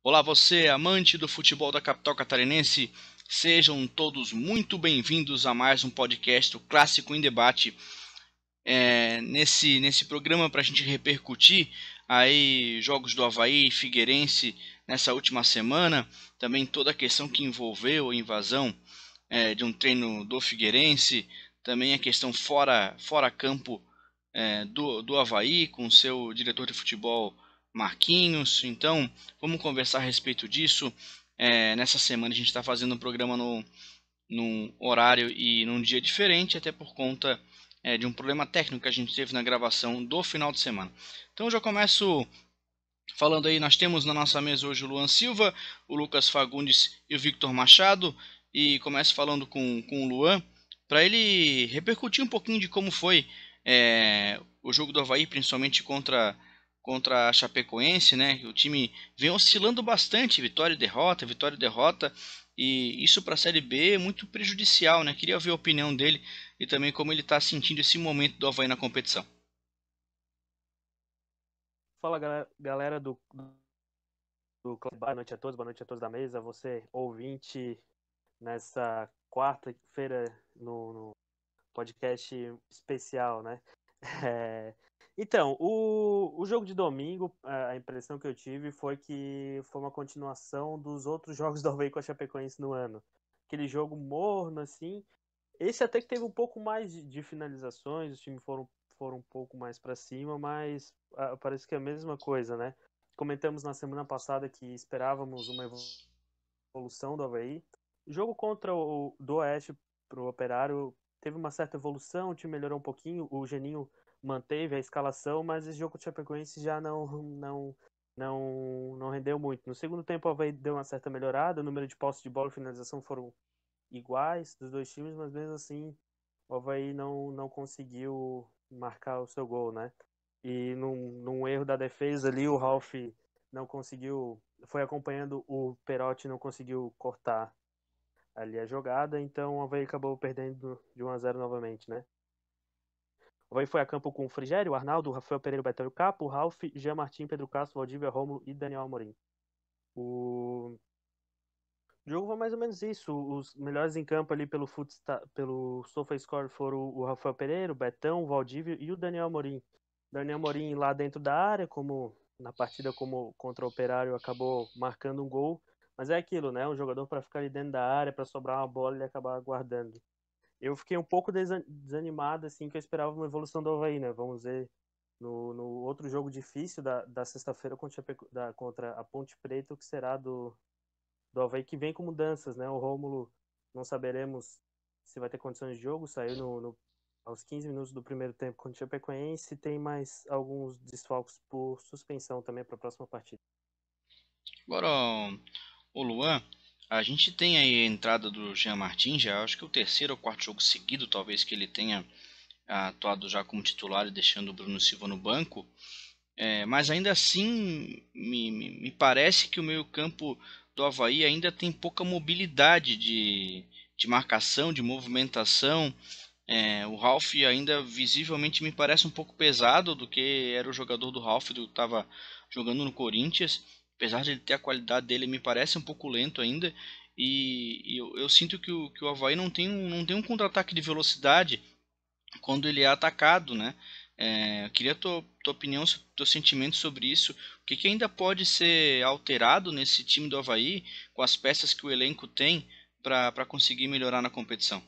Olá, você, amante do futebol da capital catarinense, sejam todos muito bem-vindos a mais um podcast do Clássico em Debate. Nesse programa para a gente repercutir aí jogos do Avaí e Figueirense nessa última semana, também toda a questão que envolveu a invasão de um treino do Figueirense, também a questão fora campo do Avaí com seu diretor de futebol Marquinhos. Então, vamos conversar a respeito disso. Nessa semana a gente está fazendo um programa num horário e num dia diferente, até por conta de um problema técnico que a gente teve na gravação do final de semana. Então, eu já começo falando aí, nós temos na nossa mesa hoje o Luan Silva, o Lucas Fagundes e o Victor Machado. E começo falando com o Luan, para ele repercutir um pouquinho de como foi o jogo do Avaí, principalmente contra a Chapecoense, né? O time vem oscilando bastante, vitória e derrota, e isso para a Série B é muito prejudicial, né? Queria ver a opinião dele e também como ele está sentindo esse momento do Avaí na competição. Fala galera boa noite a todos, boa noite a todos da mesa, você ouvinte nessa quarta-feira no podcast especial, né? É, Então, o jogo de domingo, a impressão que eu tive foi que foi uma continuação dos outros jogos do Avaí com a Chapecoense no ano. Aquele jogo morno, assim. Esse até que teve um pouco mais de finalizações, os times foram um pouco mais para cima, mas parece que é a mesma coisa, né? Comentamos na semana passada que esperávamos uma evolução do Avaí. O jogo contra o do Oeste pro Operário teve uma certa evolução, o time melhorou um pouquinho, o Geninho manteve a escalação, mas esse jogo do Chapecoense já não rendeu muito. No segundo tempo o Avaí deu uma certa melhorada, o número de posses de bola e finalização foram iguais dos dois times, mas mesmo assim o Avaí não conseguiu marcar o seu gol, né? E num erro da defesa ali, o Ralf não conseguiu, foi acompanhando o Perotti, não conseguiu cortar ali a jogada, então o Avaí acabou perdendo de 1-0 novamente, né? O Avaí foi a campo com o Frigério, o Arnaldo, o Rafael Pereira, o Betel Capo, o Ralf, Jean Martin, Pedro Castro, Valdívia, Rômulo e Daniel Amorim. O jogo foi mais ou menos isso. Os melhores em campo ali pelo SofaScore foram o Rafael Pereira, o Betão, o Valdívia e o Daniel Amorim. Daniel Amorim lá dentro da área, como na partida como contra o Operário acabou marcando um gol, mas é aquilo, né? Um jogador para ficar ali dentro da área, para sobrar uma bola e acabar guardando. Eu fiquei um pouco desanimado, assim, que eu esperava uma evolução do Avaí, né? Vamos ver no outro jogo difícil da sexta-feira contra a Ponte Preta, o que será do Avaí, que vem com mudanças, né? O Rômulo, não saberemos se vai ter condições de jogo, saiu aos 15 minutos do primeiro tempo contra o Chapecoense, tem mais alguns desfalques por suspensão também para a próxima partida. Agora, o Luan, a gente tem aí a entrada do Jean Martin, já acho que é o terceiro ou quarto jogo seguido, talvez que ele tenha atuado já como titular e deixando o Bruno Silva no banco. Mas ainda assim, me parece que o meio-campo do Avaí ainda tem pouca mobilidade de marcação, de movimentação. O Ralf ainda visivelmente me parece um pouco pesado do que era o jogador do Ralf que estava jogando no Corinthians. Apesar de ele ter a qualidade dele, me parece um pouco lento ainda. E eu sinto que o Avaí não tem um contra-ataque de velocidade quando ele é atacado, né? Eu queria tua opinião, teu sentimento sobre isso. O que ainda pode ser alterado nesse time do Avaí com as peças que o elenco tem para conseguir melhorar na competição?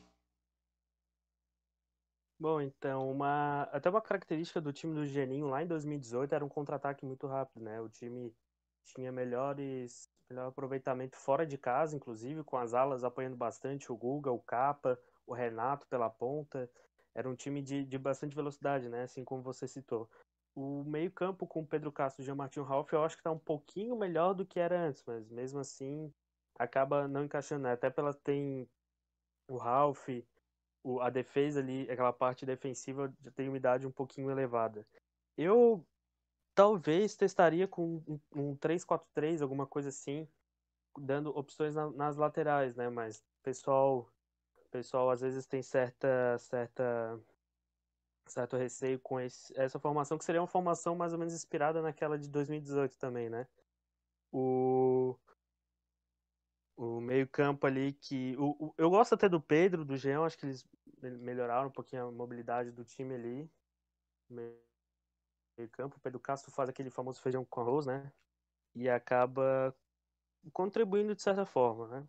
Bom, então, até uma característica do time do Geninho lá em 2018 era um contra-ataque muito rápido, né? O time tinha melhor aproveitamento fora de casa, inclusive, com as alas apoiando bastante, o Guga, o Capa, o Renato pela ponta. Era um time de bastante velocidade, né? Assim como você citou. O meio-campo com o Pedro Castro e o Jean-Martin Ralph, eu acho que está um pouquinho melhor do que era antes, mas mesmo assim acaba não encaixando, né? Até pela tem o Ralph, a defesa ali, aquela parte defensiva já tem uma idade um pouquinho elevada. Eu talvez testaria com um 3-4-3, alguma coisa assim, dando opções nas laterais, né? Mas pessoal às vezes tem certo receio com essa formação, que seria uma formação mais ou menos inspirada naquela de 2018 também, né? O, o meio-campo ali que. Eu gosto até do Pedro, do Jean, acho que eles melhoraram um pouquinho a mobilidade do time ali. Meio-campo. O Pedro Castro faz aquele famoso feijão com arroz, né? E acaba contribuindo de certa forma, né?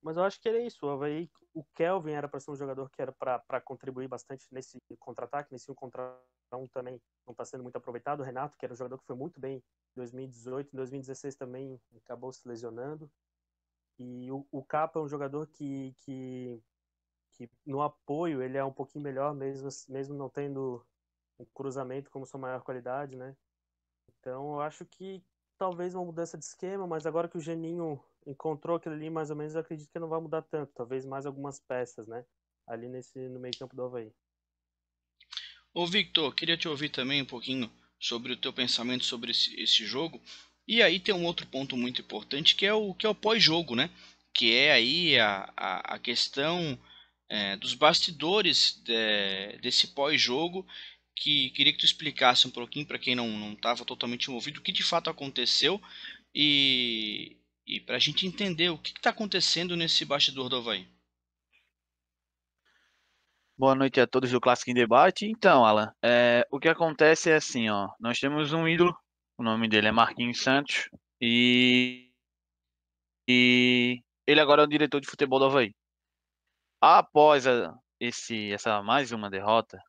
Mas eu acho que era isso. O Avaí, o Kelvin era para ser um jogador que era para contribuir bastante nesse contra-ataque, nesse um contra um também não está sendo muito aproveitado. O Renato, que era um jogador que foi muito bem em 2018, em 2016 também acabou se lesionando. E o Capa é um jogador que no apoio ele é um pouquinho melhor, mesmo não tendo um cruzamento como sua maior qualidade, né? Então, eu acho que talvez uma mudança de esquema, mas agora que o Geninho encontrou aquele ali mais ou menos, eu acredito que não vai mudar tanto. Talvez mais algumas peças, né? Ali no meio campo do Avaí. Ô Victor, queria te ouvir também um pouquinho sobre o teu pensamento sobre esse jogo. E aí tem um outro ponto muito importante que é o pós-jogo, né? Que é aí a questão dos bastidores desse pós-jogo, que queria que tu explicasse um pouquinho para quem não estava totalmente envolvido o que de fato aconteceu e, e para a gente entender o que está acontecendo nesse bastidor do Avaí. Boa noite a todos do Clássico em Debate. Então, Alan, o que acontece é assim, ó, nós temos um ídolo, o nome dele é Marquinhos Santos, e, e ele agora é o diretor de futebol do Avaí. Após essa mais uma derrota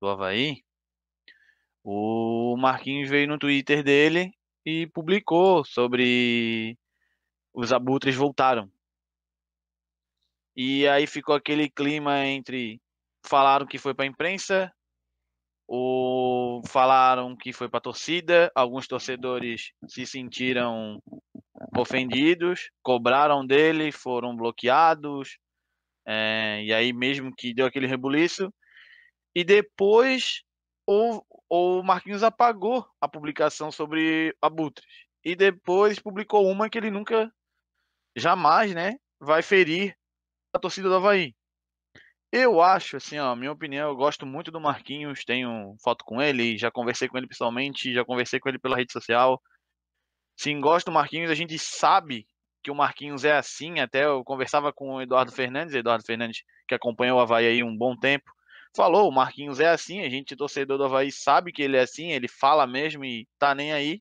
do Avaí, o Marquinhos veio no Twitter dele e publicou sobre os abutres voltaram. E aí ficou aquele clima entre falaram que foi para a imprensa, ou falaram que foi para a torcida. Alguns torcedores se sentiram ofendidos, cobraram dele, foram bloqueados, e aí mesmo que deu aquele rebuliço. E depois o Marquinhos apagou a publicação sobre Abutres. E depois publicou uma que ele nunca, jamais, né, vai ferir a torcida do Avaí. Eu acho, assim, ó, minha opinião, eu gosto muito do Marquinhos, tenho foto com ele, já conversei com ele pessoalmente, já conversei com ele pela rede social. Sim, gosto do Marquinhos, a gente sabe que o Marquinhos é assim, até eu conversava com o Eduardo Fernandes, que acompanhou o Avaí aí um bom tempo, falou, o Marquinhos é assim, a gente, torcedor do Avaí, sabe que ele é assim, ele fala mesmo e tá nem aí.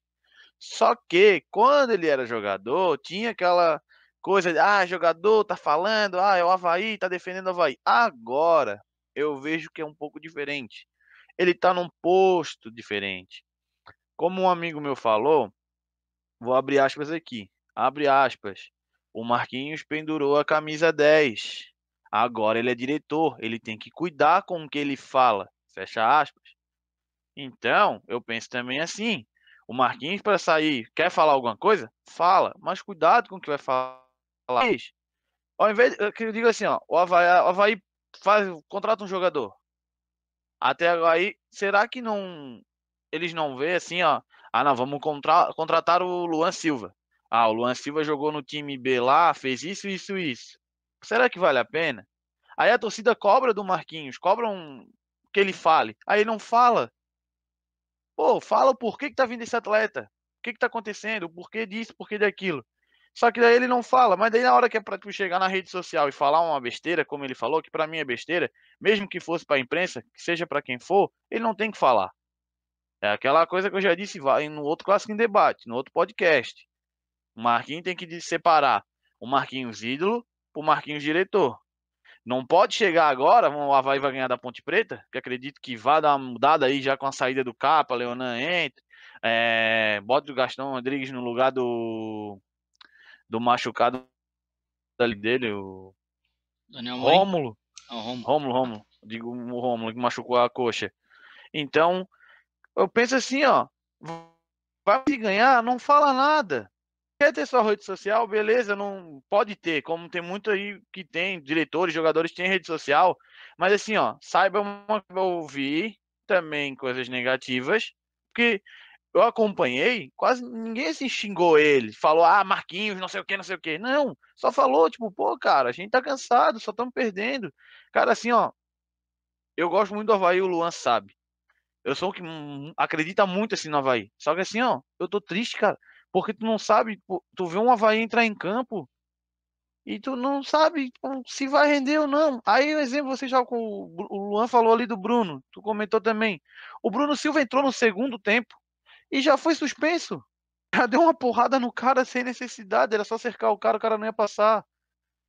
Só que, quando ele era jogador, tinha aquela coisa de, jogador tá falando, é o Avaí, tá defendendo o Avaí. Agora, eu vejo que é um pouco diferente. Ele tá num posto diferente. Como um amigo meu falou, vou abrir aspas aqui. Abre aspas. O Marquinhos pendurou a camisa 10. Agora ele é diretor, ele tem que cuidar com o que ele fala. Fecha aspas. Então, eu penso também assim. O Marquinhos, para sair, quer falar alguma coisa? Fala, mas cuidado com o que vai falar. Ao invés, eu digo assim, ó, o Avaí contrata um jogador. Até aí, será que não eles não vê assim, ó, não, vamos contratar o Luan Silva. O Luan Silva jogou no time B lá, fez isso, isso, isso. Será que vale a pena? Aí a torcida cobra do Marquinhos, cobra que ele fale. Aí ele não fala. Pô, fala o porquê que tá vindo esse atleta. O que que tá acontecendo? O porquê disso, o porquê daquilo. Só que daí ele não fala, mas daí na hora que é pra tu chegar na rede social e falar uma besteira, como ele falou, que pra mim é besteira, mesmo que fosse pra imprensa, que seja pra quem for, ele não tem que falar. É aquela coisa que eu já disse no outro Clássico em Debate, no outro podcast. O Marquinhos tem que separar o Marquinhos ídolo pro Marquinhos diretor. Não pode chegar agora, o Avaí vai ganhar da Ponte Preta, que acredito que vai dar uma mudada aí já com a saída do Capa, Leonan entra, bota o Gastão Rodrigues no lugar do machucado dele, o Daniel Amorim? Rômulo, Não, Romo. Rômulo, digo o Rômulo que machucou a coxa. Então, eu penso assim, ó, vai ganhar, não fala nada. Quer ter sua rede social, beleza, não pode ter, como tem muito aí que tem, diretores, jogadores têm rede social, mas assim, ó, saiba ouvir também coisas negativas, porque eu acompanhei, quase ninguém se xingou ele, falou, Marquinhos, não sei o que, não sei o que, não, só falou, tipo, pô, cara, a gente tá cansado, só estamos perdendo, cara, assim, ó, eu gosto muito do Avaí, o Luan sabe, Eu sou o que acredita muito assim no Avaí. Só que assim, ó, eu tô triste, cara. Porque tu não sabe, tu vê um Avaí entrar em campo e tu não sabe se vai render ou não. Aí, o exemplo, você já com o Luan falou ali do Bruno, tu comentou também. O Bruno Silva entrou no segundo tempo e já foi suspenso. Já deu uma porrada no cara sem necessidade, era só cercar o cara não ia passar.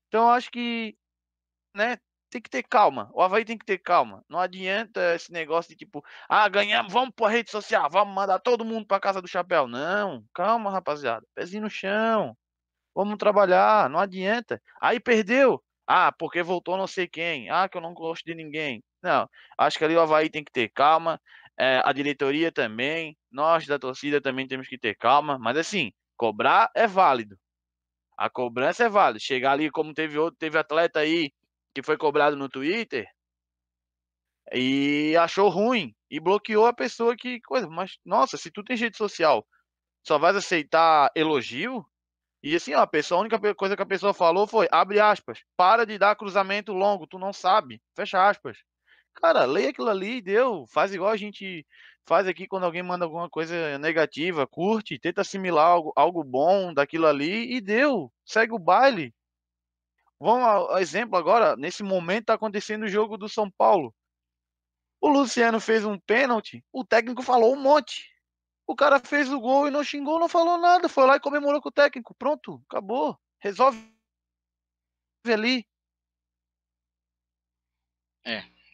Então, eu acho que, né, tem que ter calma. O Avaí tem que ter calma. Não adianta esse negócio de tipo, ganhamos, vamos pra rede social, vamos mandar todo mundo pra casa do chapéu. Não, calma, rapaziada. Pezinho no chão. Vamos trabalhar, não adianta. Aí perdeu. Porque voltou não sei quem. Que eu não gosto de ninguém. Não, acho que ali o Avaí tem que ter calma. A diretoria também. Nós da torcida também temos que ter calma. Mas assim, cobrar é válido. A cobrança é válida. Chegar ali, como teve atleta aí que foi cobrado no Twitter e achou ruim e bloqueou a pessoa que coisa. Mas, nossa, se tu tem rede social, só vai aceitar elogio? E assim, ó, a única coisa que a pessoa falou foi, abre aspas, para de dar cruzamento longo, tu não sabe, fecha aspas. Cara, leia aquilo ali e deu. Faz igual a gente faz aqui quando alguém manda alguma coisa negativa, curte, tenta assimilar algo bom daquilo ali e deu. Segue o baile. Vamos ao exemplo agora, nesse momento tá acontecendo o jogo do São Paulo. O Luciano fez um pênalti, o técnico falou um monte. O cara fez o gol e não xingou, não falou nada. Foi lá e comemorou com o técnico. Pronto, acabou. Resolve ali.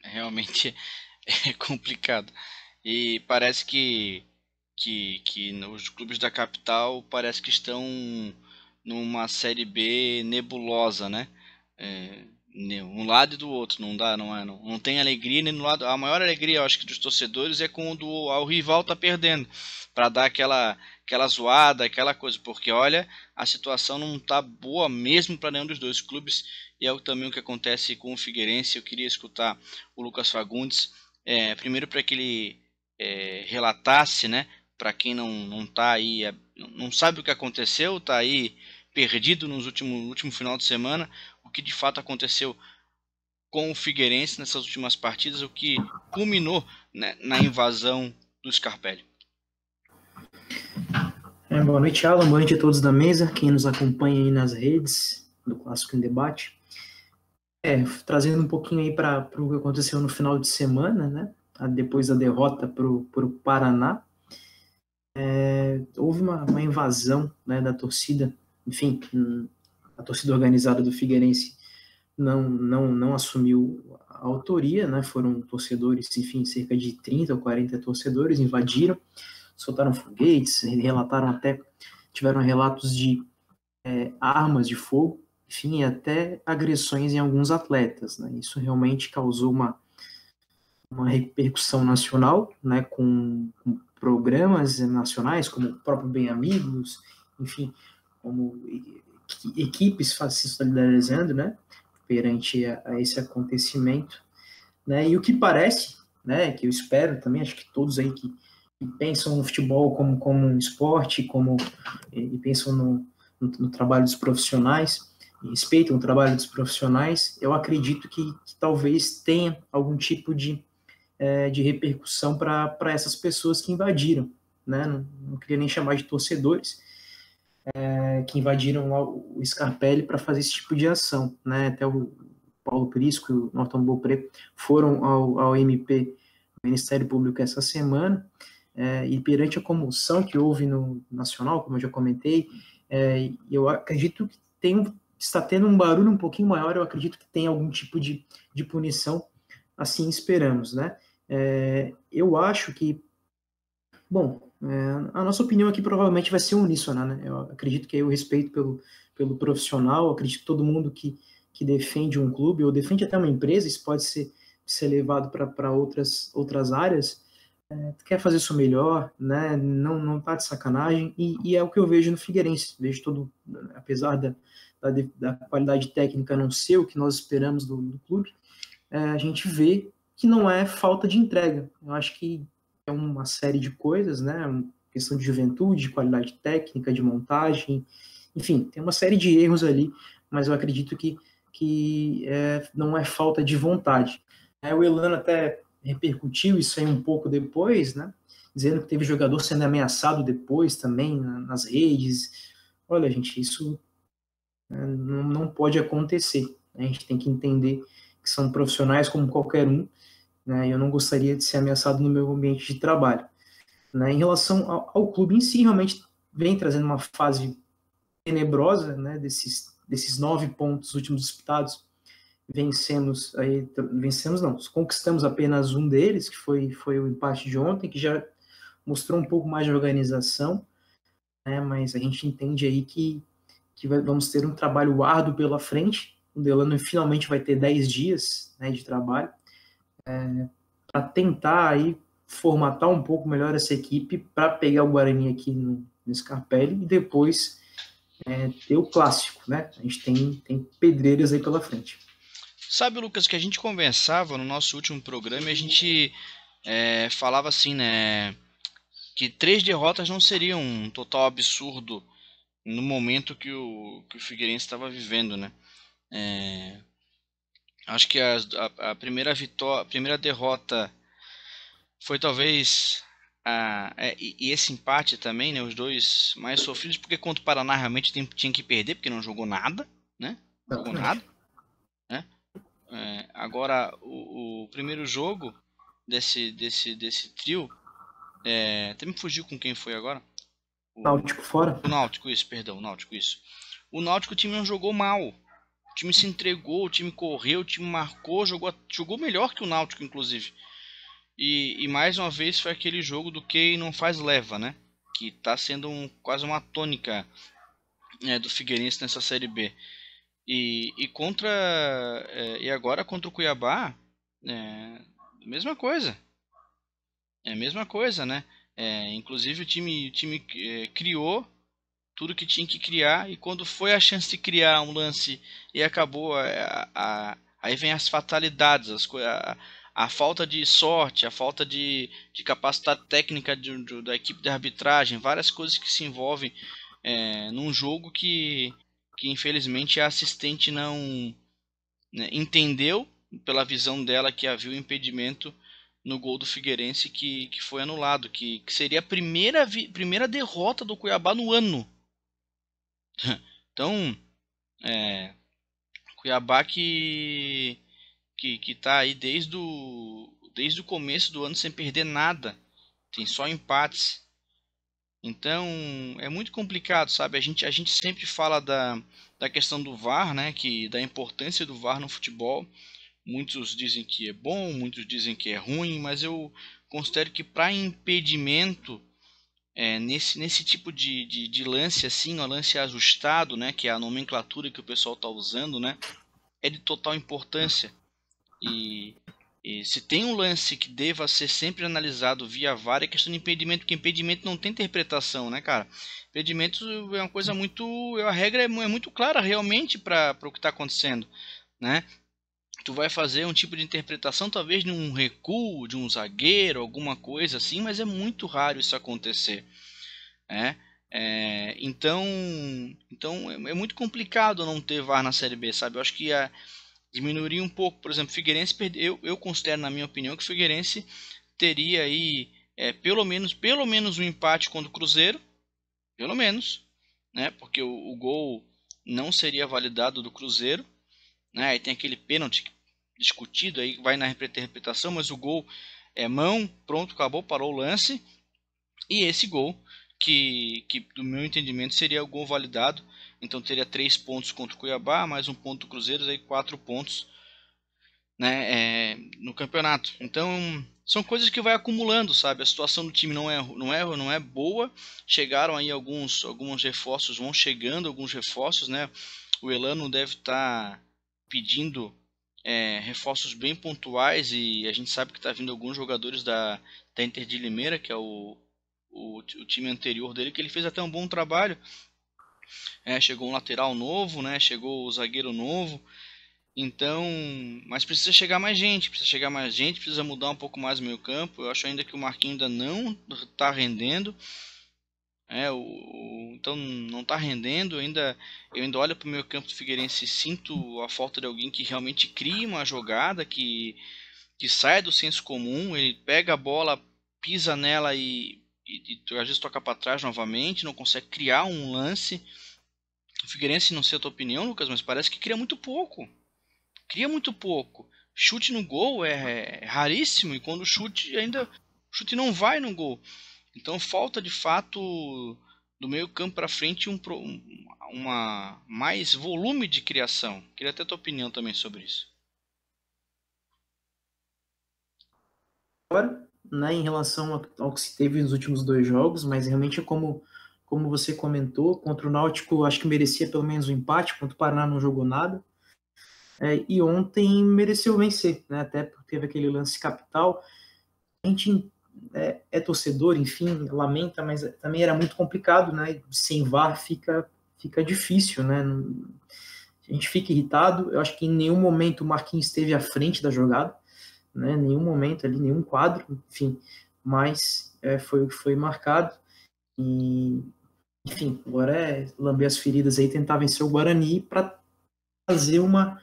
Realmente é complicado. E parece que os clubes da capital parece que estão numa série B nebulosa, né? Um lado e do outro, não dá, não tem alegria nem no lado. A maior alegria, eu acho que dos torcedores é quando o rival tá perdendo, para dar aquela zoada, aquela coisa, porque olha, a situação não tá boa mesmo para nenhum dos dois clubes. E é também o que acontece com o Figueirense. Eu queria escutar o Lucas Fagundes, primeiro para que ele relatasse, né, para quem não tá aí, não sabe o que aconteceu, tá aí perdido no último final de semana, o que de fato aconteceu com o Figueirense nessas últimas partidas, o que culminou, né, na invasão do Scarpelli. Boa noite, Alan. Boa noite a todos da mesa, quem nos acompanha aí nas redes do Clássico em Debate. Trazendo um pouquinho aí para o que aconteceu no final de semana, né? Depois da derrota para o Paraná, houve uma invasão, né, da torcida. Enfim, a torcida organizada do Figueirense não assumiu a autoria, né? Foram torcedores, enfim, cerca de 30 ou 40 torcedores invadiram, soltaram foguetes, tiveram relatos de armas de fogo, enfim, até agressões em alguns atletas, né? Isso realmente causou uma repercussão nacional, né, com programas nacionais, como o próprio Bem Amigos, enfim, como equipes se solidarizando, né, perante a esse acontecimento, né, e o que parece, né, que eu espero também, acho que todos aí que pensam no futebol como um esporte, e pensam no trabalho dos profissionais, e respeitam o trabalho dos profissionais, eu acredito que talvez tenha algum tipo de repercussão para essas pessoas que invadiram, né? Não queria nem chamar de torcedores, que invadiram o Scarpelli para fazer esse tipo de ação, né? Até o Paulo Prisco e o Norton Beaupré foram ao MP, Ministério Público, essa semana, e perante a comoção que houve no Nacional, como eu já comentei, eu acredito que está tendo um barulho um pouquinho maior, eu acredito que tem algum tipo de punição, assim esperamos, né? Eu acho que, a nossa opinião aqui provavelmente vai ser uníssona, né? Eu acredito que eu respeito pelo profissional, acredito que todo mundo que defende um clube ou defende até uma empresa, isso pode ser levado para outras áreas, quer fazer isso melhor, né? Não tá de sacanagem, e é o que eu vejo no Figueirense, vejo apesar da qualidade técnica não ser o que nós esperamos do clube, a gente vê que não é falta de entrega. Eu acho que é uma série de coisas, né? Uma questão de juventude, de qualidade técnica, de montagem, enfim, tem uma série de erros ali, mas eu acredito que não é falta de vontade. O Elano até repercutiu isso aí um pouco depois, né? Dizendo que teve jogador sendo ameaçado depois também nas redes. Olha, gente, isso não pode acontecer. A gente tem que entender que são profissionais como qualquer um, né? Eu não gostaria de ser ameaçado no meu ambiente de trabalho. Né? Em relação ao clube em si, realmente vem trazendo uma fase tenebrosa, né? Desses 9 pontos últimos disputados, conquistamos apenas um deles, que foi o empate de ontem, que já mostrou um pouco mais de organização, né? Mas a gente entende aí que vamos ter um trabalho árduo pela frente. O Delano finalmente vai ter 10 dias, né, de trabalho, para tentar aí formatar um pouco melhor essa equipe para pegar o Guarani aqui no Scarpelli e depois ter o clássico, né? A gente tem pedreiras aí pela frente. Sabe, Lucas, que a gente conversava no nosso último programa e a gente falava assim, né, que 3 derrotas não seriam um total absurdo no momento que o Figueirense estava vivendo, né? Acho que a primeira derrota foi talvez e esse empate também, né? Os dois mais sofridos, porque contra o Paraná realmente tinha que perder, porque não jogou nada, né? Não jogou nada, né? Agora o primeiro jogo desse trio, até me fugiu com quem foi agora. Náutico fora. O Náutico, isso, perdão, o Náutico, isso. O Náutico, o time não jogou mal. O time se entregou, o time correu, o time marcou, jogou melhor que o Náutico, inclusive. E mais uma vez foi aquele jogo do quem não faz leva, né? Que tá sendo quase uma tônica do Figueirense nessa Série B. E agora contra o Cuiabá, mesma coisa. É a mesma coisa, né? Inclusive o time criou tudo que tinha que criar, e quando foi a chance de criar um lance e acabou, aí vem as fatalidades, a falta de sorte, a falta de capacidade técnica da equipe de arbitragem, várias coisas que se envolvem num jogo que infelizmente a assistente não, né, entendeu pela visão dela que havia o impedimento no gol do Figueirense que foi anulado, que seria a primeira derrota do Cuiabá no ano. Então, Cuiabá que tá aí desde o começo do ano sem perder nada, tem só empates. Então é muito complicado, sabe? A gente sempre fala da questão do VAR, né? Da importância do VAR no futebol. Muitos dizem que é bom, muitos dizem que é ruim, mas eu considero que para impedimento, nesse tipo de lance assim, o lance ajustado, né, que é a nomenclatura que o pessoal está usando, né, é de total importância. E se tem um lance que deva ser sempre analisado via VAR, é questão de impedimento, porque impedimento não tem interpretação, né, cara? Impedimento é uma coisa muito... A regra é muito clara realmente para o que está acontecendo, né? Tu vai fazer um tipo de interpretação, talvez de um recuo, de um zagueiro, alguma coisa assim, mas é muito raro isso acontecer, né? Então é muito complicado não ter VAR na Série B, sabe? Eu acho que diminuiria um pouco. Por exemplo, Figueirense perdeu. Eu considero, na minha opinião, que o Figueirense teria aí pelo menos um empate contra o Cruzeiro, pelo menos, né? Porque o gol não seria validado do Cruzeiro, né? Aí tem aquele pênalti discutido, aí vai na interpretação, mas o gol é mão, pronto, acabou, parou o lance. E esse gol que do meu entendimento seria o gol validado, então teria 3 pontos contra o Cuiabá, mais um ponto do Cruzeiro, aí 4 pontos, né, no campeonato. Então são coisas que vai acumulando, sabe? A situação do time não é boa. Chegaram aí alguns reforços, vão chegando alguns reforços, né? O Elano deve estar pedindo reforços bem pontuais, e a gente sabe que está vindo alguns jogadores da Inter de Limeira, que é o time anterior dele, que ele fez até um bom trabalho. Chegou um lateral novo, né? Chegou o zagueiro novo. Então, mas precisa chegar mais gente, precisa mudar um pouco mais o meio campo. Eu acho ainda que o Marquinhos ainda não está rendendo. Então não está rendendo. Eu ainda olho para o meio campo do Figueirense e sinto a falta de alguém que realmente crie uma jogada, que que sai do senso comum, ele pega a bola, pisa nela e às vezes toca para trás novamente, não consegue criar um lance. O Figueirense, não sei a tua opinião, Lucas, mas parece que cria muito pouco. Cria muito pouco. Chute no gol é raríssimo e quando o chute não vai no gol. Então falta de fato do meio campo para frente uma mais volume de criação. Queria ter a tua opinião também sobre isso. Agora, né, em relação ao que se teve nos últimos 2 jogos, mas realmente é como você comentou, contra o Náutico acho que merecia pelo menos um empate, contra o Paraná não jogou nada. E ontem mereceu vencer, né? Até porque teve aquele lance capital. A gente é torcedor, enfim, lamenta, mas também era muito complicado, né? Sem VAR fica difícil, né? A gente fica irritado. Eu acho que em nenhum momento o Marquinhos esteve à frente da jogada, né? Nenhum momento ali, nenhum quadro, enfim. Mas foi o que foi marcado. E, enfim, agora é lamber as feridas aí, tentar vencer o Guarani para fazer uma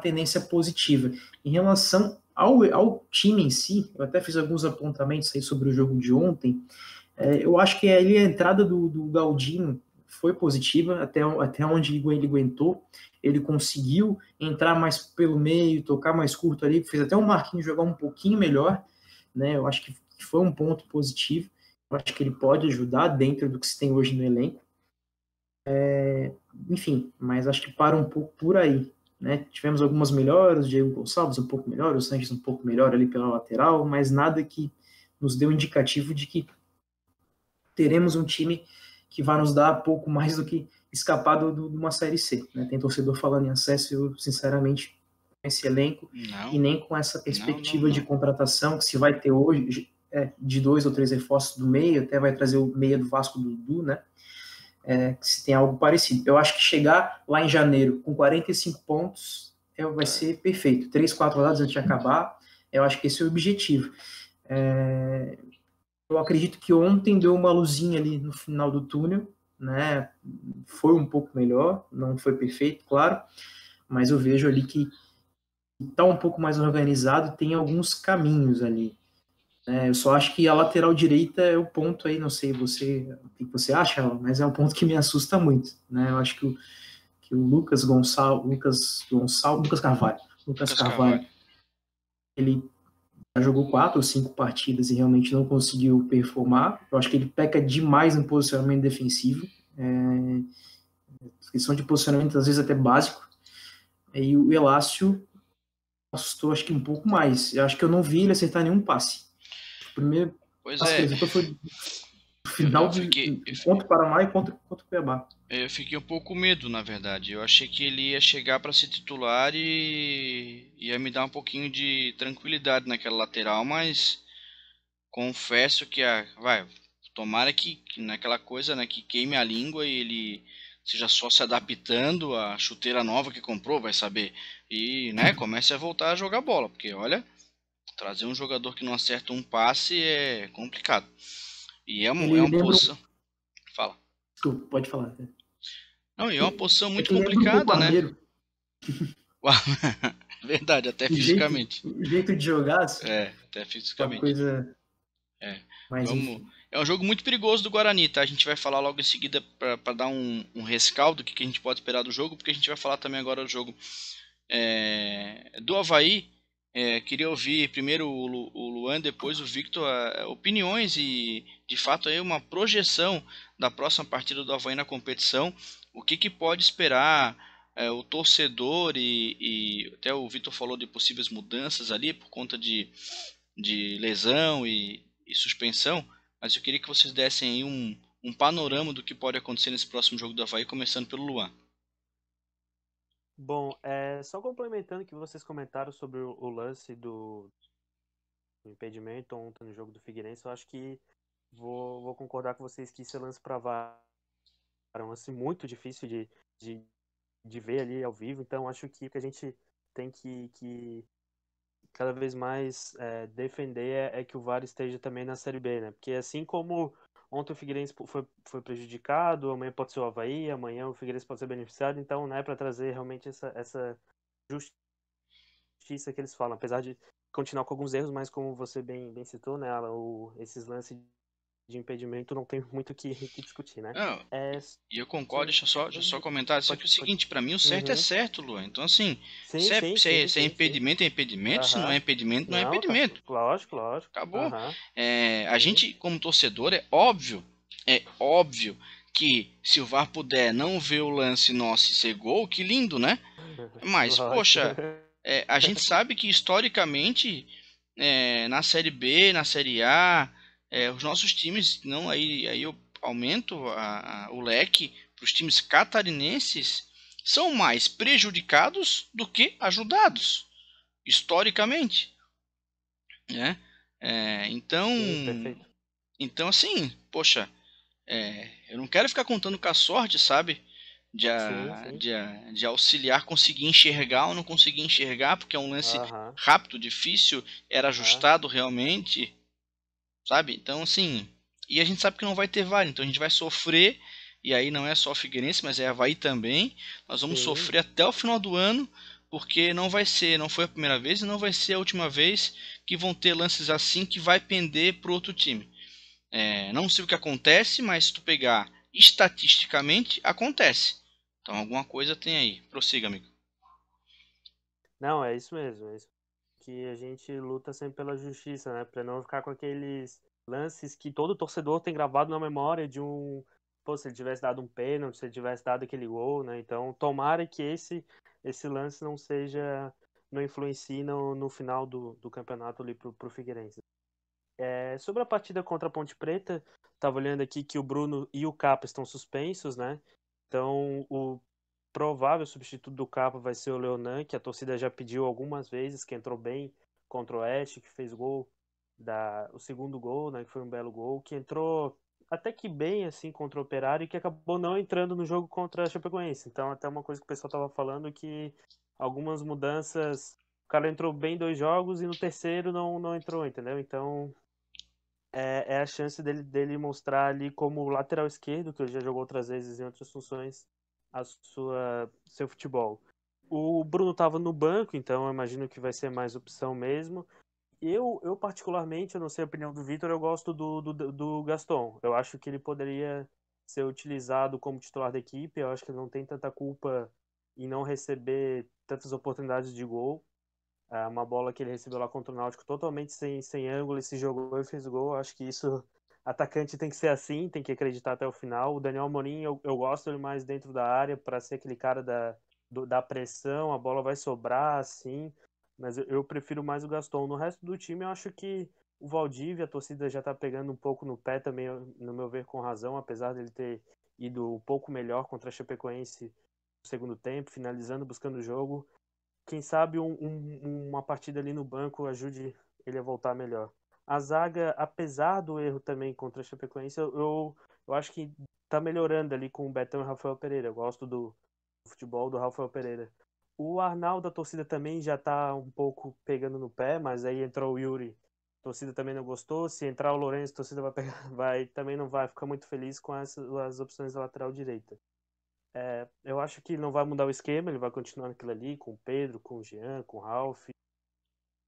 tendência positiva. Em relação ao time em si, eu até fiz alguns apontamentos aí sobre o jogo de ontem. Eu acho que ali a entrada do Galdino foi positiva, até onde ele aguentou. Ele conseguiu entrar mais pelo meio, tocar mais curto ali, fez até o Marquinhos jogar um pouquinho melhor, né? Eu acho que foi um ponto positivo. Eu acho que ele pode ajudar dentro do que se tem hoje no elenco. Enfim, mas acho que para um pouco por aí. Né? Tivemos algumas melhoras, o Diego Gonçalves um pouco melhor, o Sanches um pouco melhor ali pela lateral, mas nada que nos dê um indicativo de que teremos um time que vai nos dar pouco mais do que escapar de uma Série C. Né? Tem torcedor falando em acesso, eu sinceramente com esse elenco Não, e nem com essa perspectiva não. de contratação que se vai ter hoje, de 2 ou 3 reforços do meio, até vai trazer o meia do Vasco do Dudu, né? Se tem algo parecido. Eu acho que chegar lá em janeiro com 45 pontos vai ser perfeito. 3, 4 rodadas antes de acabar, eu acho que esse é o objetivo. Eu acredito que ontem deu uma luzinha ali no final do túnel, né? Foi um pouco melhor, não foi perfeito, claro, mas eu vejo ali que está um pouco mais organizado, tem alguns caminhos ali. Eu só acho que a lateral direita é o ponto aí, não sei o que você acha, mas é um ponto que me assusta muito. Né? Eu acho que o Lucas Carvalho, ele já jogou 4 ou 5 partidas e realmente não conseguiu performar. Eu acho que ele peca demais no posicionamento defensivo. Questão de posicionamento, às vezes, até básico. E o Elácio assustou, acho que um pouco mais. Eu acho que eu não vi ele acertar nenhum passe. O primeiro passe que ele acertou foi no final contra o Paraná e contra o Cuiabá. Eu fiquei um pouco com medo, na verdade. Eu achei que ele ia chegar para ser titular e ia me dar um pouquinho de tranquilidade naquela lateral, mas confesso que tomara que naquela coisa, né, que queime a língua e ele seja só se adaptando à chuteira nova que comprou, vai saber. E, né, comece a voltar a jogar bola, porque olha, trazer um jogador que não acerta um passe é complicado. E é uma posição. Fala. Desculpa, pode falar. Não, e é uma posição muito complicada, né? Verdade, até fisicamente. O jeito de jogar, assim, até fisicamente. Uma coisa. Mas é um jogo muito perigoso do Guarani, tá? A gente vai falar logo em seguida para dar um rescaldo do que a gente pode esperar do jogo, porque a gente vai falar também agora do jogo do Avaí. Queria ouvir primeiro o Luan, depois o Victor, opiniões e de fato aí uma projeção da próxima partida do Avaí na competição. O que pode esperar o torcedor e até o Victor falou de possíveis mudanças ali por conta de lesão e suspensão, mas eu queria que vocês dessem aí um panorama do que pode acontecer nesse próximo jogo do Avaí, começando pelo Luan. Bom, só complementando o que vocês comentaram sobre o lance do impedimento ontem no jogo do Figueirense, eu acho que vou concordar com vocês que esse lance para VAR é um lance muito difícil de ver ali ao vivo, então acho que o que a gente tem que cada vez mais defender é que o VAR esteja também na Série B, né? Porque assim como ontem o Figueirense foi prejudicado, amanhã pode ser o Avaí, amanhã o Figueirense pode ser beneficiado, então, né, para trazer realmente essa justiça que eles falam, apesar de continuar com alguns erros, mas como você bem citou, né, Alan, esses lances de impedimento não tem muito o que discutir, né? Não, É, e eu concordo, deixa eu só comentar isso aqui, o pode. seguinte, pra mim o certo é Uhum. certo, Luan. Então, assim, Sim, sim, se sim, é sim, sim. impedimento, é impedimento, se não é Aham. impedimento, não é Não, tá. impedimento. Lógico, lógico. Acabou. Aham. A Sim. gente, como torcedor, é óbvio que se o VAR puder não ver o lance nosso e ser gol, que lindo, né? Mas, Lógico. poxa, a gente sabe que historicamente, na Série B, na Série A, os nossos times, não, aí eu aumento o leque para os times catarinenses, são mais prejudicados do que ajudados, historicamente, né? Então, Sim, perfeito. assim, poxa, eu não quero ficar contando com a sorte, sabe? Sim, sim. De auxiliar conseguir enxergar ou não conseguir enxergar, porque é um lance Aham. rápido, difícil, era Aham. ajustado realmente, sabe? Então, assim, e a gente sabe que não vai ter VAR, então a gente vai sofrer, e aí não é só o Figueirense, mas é Avaí também. Nós vamos Sim. sofrer até o final do ano, porque não foi a primeira vez e não vai ser a última vez que vão ter lances assim que vai pender pro outro time. Não sei o que acontece, mas se tu pegar estatisticamente, acontece. Então alguma coisa tem aí. Prossiga, amigo. Não, é isso mesmo. É isso que a gente luta sempre pela justiça, né? Pra não ficar com aqueles lances que todo torcedor tem gravado na memória de um. Pô, se ele tivesse dado um pênalti, se ele tivesse dado aquele gol, né? Então, tomara que esse lance não seja. Não influencie no final do campeonato ali pro Figueirense. Sobre a partida contra a Ponte Preta, estava olhando aqui que o Bruno e o Capa estão suspensos, né? Então, o provável substituto do Capa vai ser o Leonan, que a torcida já pediu algumas vezes, que entrou bem contra o Oeste, que fez o segundo gol, né? Que foi um belo gol, que entrou até que bem, assim, contra o Operário e que acabou não entrando no jogo contra a Chapecoense. Então, até uma coisa que o pessoal estava falando que algumas mudanças. O cara entrou bem em 2 jogos e no terceiro não entrou, entendeu? Então, é a chance dele mostrar ali como lateral esquerdo, que ele já jogou outras vezes em outras funções, seu futebol. O Bruno estava no banco, então eu imagino que vai ser mais opção mesmo. Eu particularmente, eu não sei a opinião do Vitor, eu gosto do Gaston. Eu acho que ele poderia ser utilizado como titular da equipe. Eu acho que ele não tem tanta culpa em não receber tantas oportunidades de gol. Uma bola que ele recebeu lá contra o Náutico totalmente sem ângulo, e se jogou e fez gol. Acho que isso, atacante tem que ser assim, tem que acreditar até o final. O Daniel Amorim, eu gosto ele mais dentro da área para ser aquele cara da pressão, a bola vai sobrar, assim, mas eu prefiro mais o Gaston. No resto do time, eu acho que o Valdívia, a torcida já tá pegando um pouco no pé também, no meu ver, com razão, apesar dele ter ido um pouco melhor contra a Chapecoense no segundo tempo, finalizando, buscando o jogo. Quem sabe uma partida ali no banco ajude ele a voltar melhor. A zaga, apesar do erro também contra a Chapecoense, eu acho que tá melhorando ali com o Betão e o Rafael Pereira. Eu gosto do futebol do Rafael Pereira. O Arnaldo, a torcida também já tá um pouco pegando no pé, mas aí entrou o Yuri, a torcida também não gostou. Se entrar o Lourenço, a torcida também não vai ficar muito feliz com as opções da lateral direita. Eu acho que não vai mudar o esquema, ele vai continuar naquilo ali, com o Pedro, com o Jean, com o Ralf.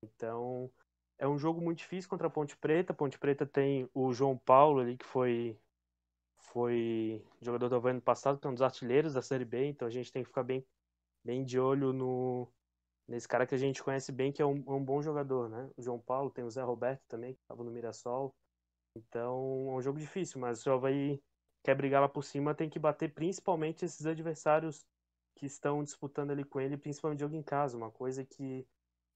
Então, é um jogo muito difícil contra a Ponte Preta. A Ponte Preta tem o João Paulo ali, que foi jogador do ano passado, que é um dos artilheiros da Série B. Então, a gente tem que ficar bem de olho nesse cara que a gente conhece bem, que é um bom jogador, né? O João Paulo, tem o Zé Roberto também, que estava no Mirassol. Então, é um jogo difícil, mas o Avaí quer brigar lá por cima, tem que bater principalmente esses adversários que estão disputando ali com ele, principalmente jogo em casa, uma coisa que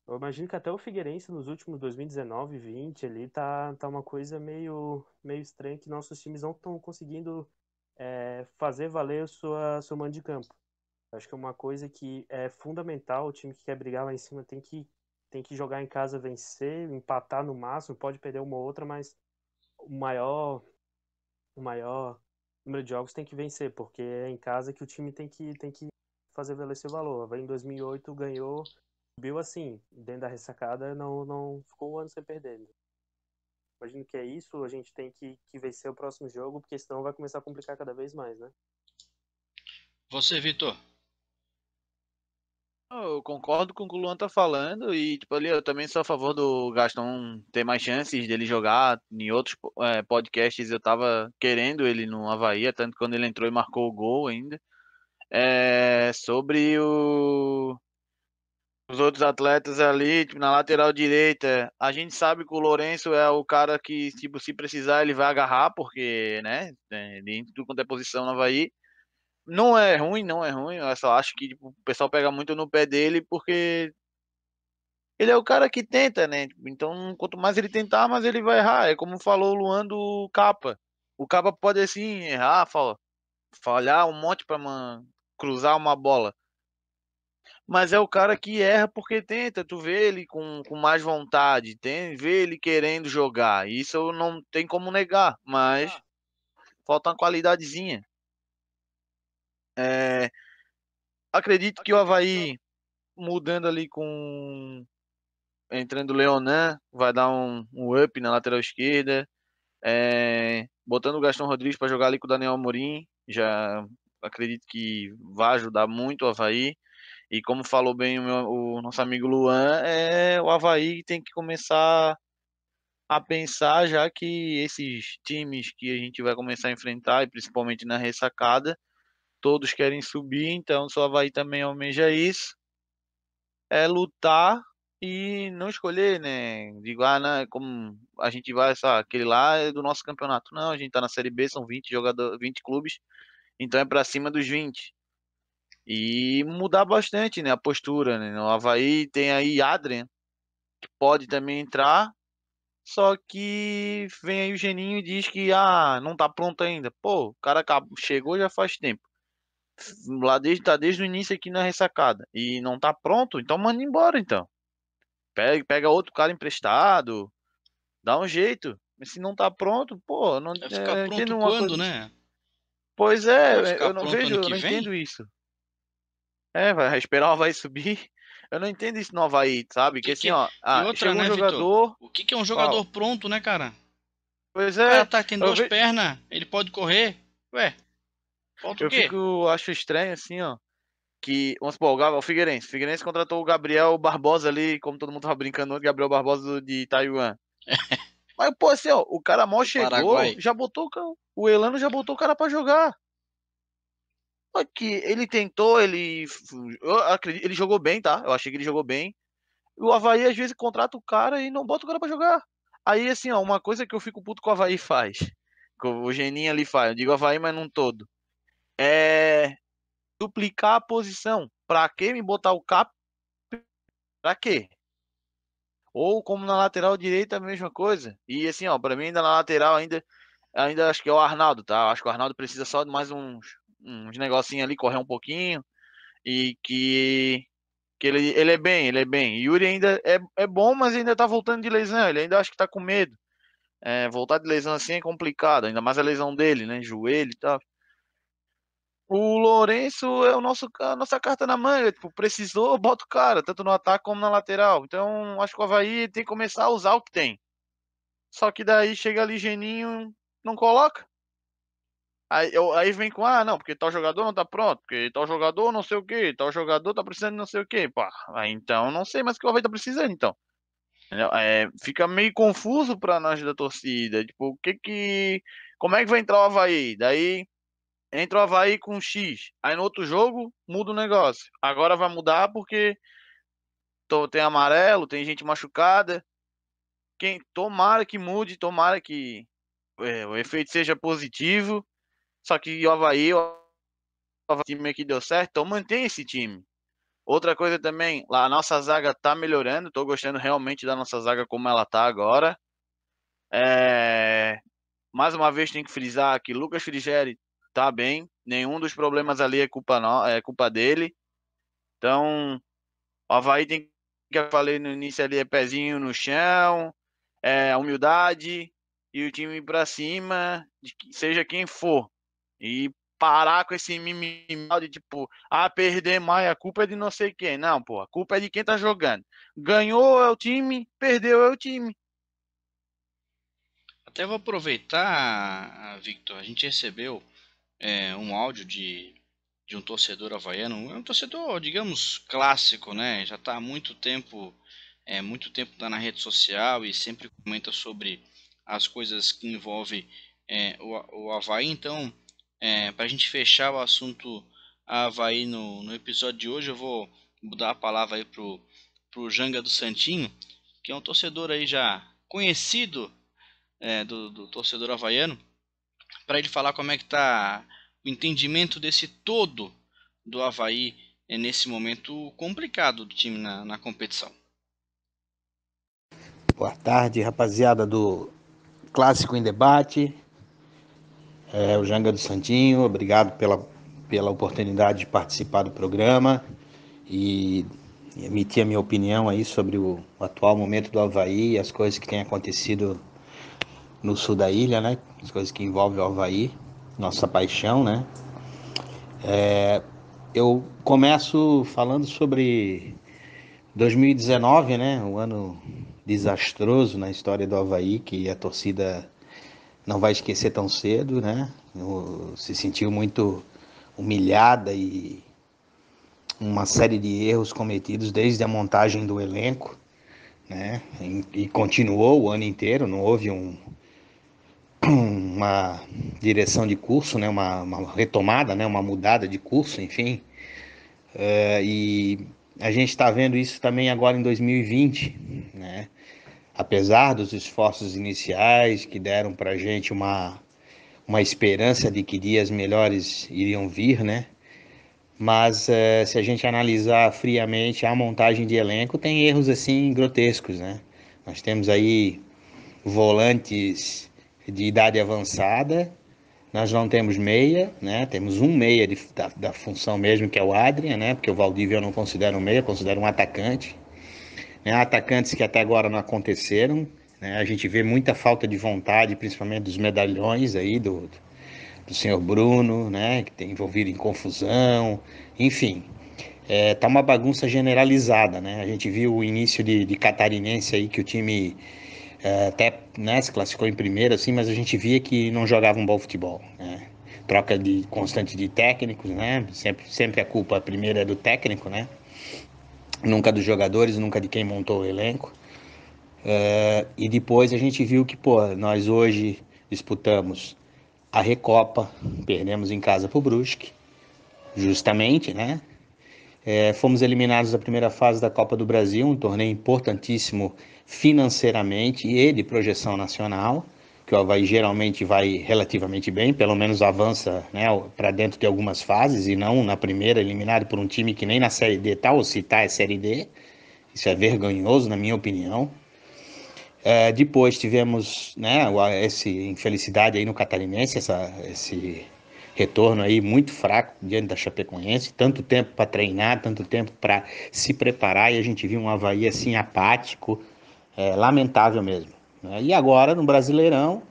eu imagino que até o Figueirense nos últimos 2019, 20 ali tá uma coisa meio estranha, que nossos times não estão conseguindo fazer valer seu mando de campo. Acho que é uma coisa que é fundamental, o time que quer brigar lá em cima tem que jogar em casa, vencer, empatar no máximo, pode perder uma ou outra, mas o maior número de jogos tem que vencer, porque é em casa que o time tem que fazer valer seu valor. Em 2008 ganhou, subiu assim, dentro da ressacada, não ficou um ano sem perder. Imagino que é isso, a gente tem que vencer o próximo jogo, porque senão vai começar a complicar cada vez mais, né? Você, Vitor. Eu concordo com o que o Luan tá falando e, tipo, ali eu também sou a favor do Gaston ter mais chances dele jogar. Em outros podcasts eu tava querendo ele no Avaí, tanto que quando ele entrou e marcou o gol ainda. Sobre os outros atletas ali, tipo, na lateral direita, a gente sabe que o Lourenço é o cara que, tipo, se precisar ele vai agarrar, porque, né, em tudo quanto é posição no Avaí. Não é ruim, não é ruim. Eu só acho que tipo, o pessoal pega muito no pé dele porque ele é o cara que tenta, né? Então, quanto mais ele tentar, mais ele vai errar. É como falou o Luan do Capa. O Capa pode assim errar, falhar um monte para cruzar uma bola. Mas é o cara que erra porque tenta. Tu vê ele com mais vontade, vê ele querendo jogar. Isso eu não tem como negar, mas falta uma qualidadezinha. É, acredito que o Avaí mudando ali com entrando o Leonan, vai dar um up na lateral esquerda. Botando o Gastão Rodrigues para jogar ali com o Daniel Amorim, já acredito que vai ajudar muito o Avaí. E como falou bem o nosso amigo Luan, o Avaí tem que começar a pensar, já que esses times que a gente vai começar a enfrentar, e principalmente na ressacada, todos querem subir, então se o Avaí também almeja isso, é lutar e não escolher, né? Digo, não, como a gente vai, aquele lá é do nosso campeonato. Não, a gente tá na Série B, são 20 jogadores, 20 clubes, então é pra cima dos 20. E mudar bastante, né, a postura, né? No Avaí tem aí Adrian, que pode também entrar, só que vem aí o Geninho e diz que não tá pronto ainda. Pô, o cara chegou já faz tempo. Lá tá desde o início aqui na ressacada e não tá pronto, então manda embora então. Pega outro cara emprestado, dá um jeito. Mas se não tá pronto, pô, Vai ficar eu pronto entendo uma quando, coisa. né? Pois Vai é, ficar eu não pronto vejo, ano eu que não vem? entendo isso. Vai esperar o Havaí subir. Eu não entendo isso no Havaí, O sabe? Que que assim, que... ó, E outra, chegou um né, Vitor? jogador. O que que é um Qual? jogador pronto, né, cara? Pois O cara é, tem eu, duas ve, pernas, ele pode correr. Ué, falta o eu quê? acho estranho assim, ó. Que, vamos supor, o Figueirense. O Figueirense contratou o Gabriel Barbosa ali, como todo mundo tava brincando, o Gabriel Barbosa de Taiwan. Mas, pô, assim, ó, o cara mal Do chegou, Paraguai. já botou o Elano já botou o cara pra jogar. Só que ele tentou, eu acredito, ele jogou bem, tá? Eu achei que ele jogou bem. O Avaí às vezes contrata o cara e não bota o cara pra jogar. Aí, assim, ó, uma coisa que eu fico puto com o Avaí faz, que o Geninho ali faz, eu digo Avaí, mas não todo, é duplicar a posição. Pra que me botar o cap? Pra quê? Ou como na lateral direita, a mesma coisa. E assim, ó, pra mim ainda na lateral, ainda acho que é o Arnaldo, tá? Acho que o Arnaldo precisa só de mais uns negocinhos ali, correr um pouquinho. E que ele é bem, ele é bem. Yuri ainda é bom, mas ainda tá voltando de lesão. Ele ainda acho que tá com medo. Voltar de lesão assim é complicado, ainda mais a lesão dele, né? Joelho e tal. O Lourenço é a nossa carta na manga. Tipo, precisou, bota o cara, tanto no ataque como na lateral. Então, acho que o Avaí tem que começar a usar o que tem. Só que daí chega ali Geninho, não coloca. Aí vem com, não, porque tal jogador não tá pronto, porque tal jogador não sei o que, tal jogador tá precisando de não sei o que. Pá, aí então não sei mais o que o Avaí tá precisando, então. Entendeu? Fica meio confuso pra nós da torcida. Tipo, como é que vai entrar o Avaí? Daí entra o Avaí com X. Aí no outro jogo muda o negócio. Agora vai mudar porque tem amarelo, tem gente machucada. Tomara que mude, tomara que o efeito seja positivo. Só que o time que deu certo, então mantém esse time. Outra coisa também, lá a nossa zaga tá melhorando. Tô gostando realmente da nossa zaga como ela tá agora. Mais uma vez tem que frisar que Lucas Frigeri tá bem. Nenhum dos problemas ali é culpa dele. Então, o Avaí tem que eu falei no início ali, é pezinho no chão, humildade e o time pra cima, seja quem for. E parar com esse mimimi de tipo, perder mais, a culpa é de não sei quem. Não, pô, a culpa é de quem tá jogando. Ganhou é o time, perdeu é o time. Até vou aproveitar, Victor, a gente recebeu um áudio de um torcedor havaiano. É um torcedor, digamos, clássico, né? Já está há muito tempo tá na rede social e sempre comenta sobre as coisas que envolvem o Avaí. Então, para a gente fechar o assunto Avaí no episódio de hoje, eu vou mudar a palavra aí pro Janga do Santinho, que é um torcedor aí já conhecido do torcedor havaiano, para ele falar como é que tá o entendimento desse todo do Avaí nesse momento complicado do time na competição. Boa tarde, rapaziada do Clássico em Debate. O Janga do Santinho, obrigado pela oportunidade de participar do programa e emitir a minha opinião aí sobre o atual momento do Avaí e as coisas que têm acontecido no sul da ilha, né? As coisas que envolvem o Avaí, nossa paixão, né? Eu começo falando sobre 2019, né? Um ano desastroso na história do Avaí, que a torcida não vai esquecer tão cedo, né? Se sentiu muito humilhada e uma série de erros cometidos desde a montagem do elenco, né? E continuou o ano inteiro, não houve uma direção de curso, né? Uma retomada, né? Uma mudada de curso, enfim. E a gente está vendo isso também agora em 2020, né? Apesar dos esforços iniciais que deram para a gente uma esperança de que dias melhores iriam vir, né? Mas se a gente analisar friamente a montagem de elenco, tem erros assim grotescos, né? Nós temos aí volantes de idade avançada, nós não temos meia, né? Temos um meia da função mesmo, que é o Adrian, né? Porque o Valdívia eu não considero um meia, eu considero um atacante. Né? Atacantes que até agora não aconteceram, né? A gente vê muita falta de vontade, principalmente dos medalhões aí, do senhor Bruno, né, que tem envolvido em confusão, enfim, tá uma bagunça generalizada, né? A gente viu o início de Catarinense aí, que o time até, né, se classificou em primeiro, assim, mas a gente via que não jogava um bom futebol, né? Troca constante de técnicos, né? Sempre a culpa primeira é do técnico, né? Nunca dos jogadores, nunca de quem montou o elenco. E depois a gente viu que, pô, nós hoje disputamos a Recopa, perdemos em casa pro Brusque, justamente, né? Fomos eliminados da primeira fase da Copa do Brasil, um torneio importantíssimo financeiramente e de projeção nacional, que o Avaí geralmente vai relativamente bem, pelo menos avança, né, para dentro de algumas fases e não na primeira, eliminado por um time que nem na Série D tá, ou se tá é Série D. Isso é vergonhoso, na minha opinião. Depois tivemos, né, essa infelicidade aí no Catarinense, esse retorno aí muito fraco diante da Chapecoense, tanto tempo para treinar, tanto tempo para se preparar, e a gente viu um Avaí assim apático, lamentável mesmo, né? E agora no Brasileirão,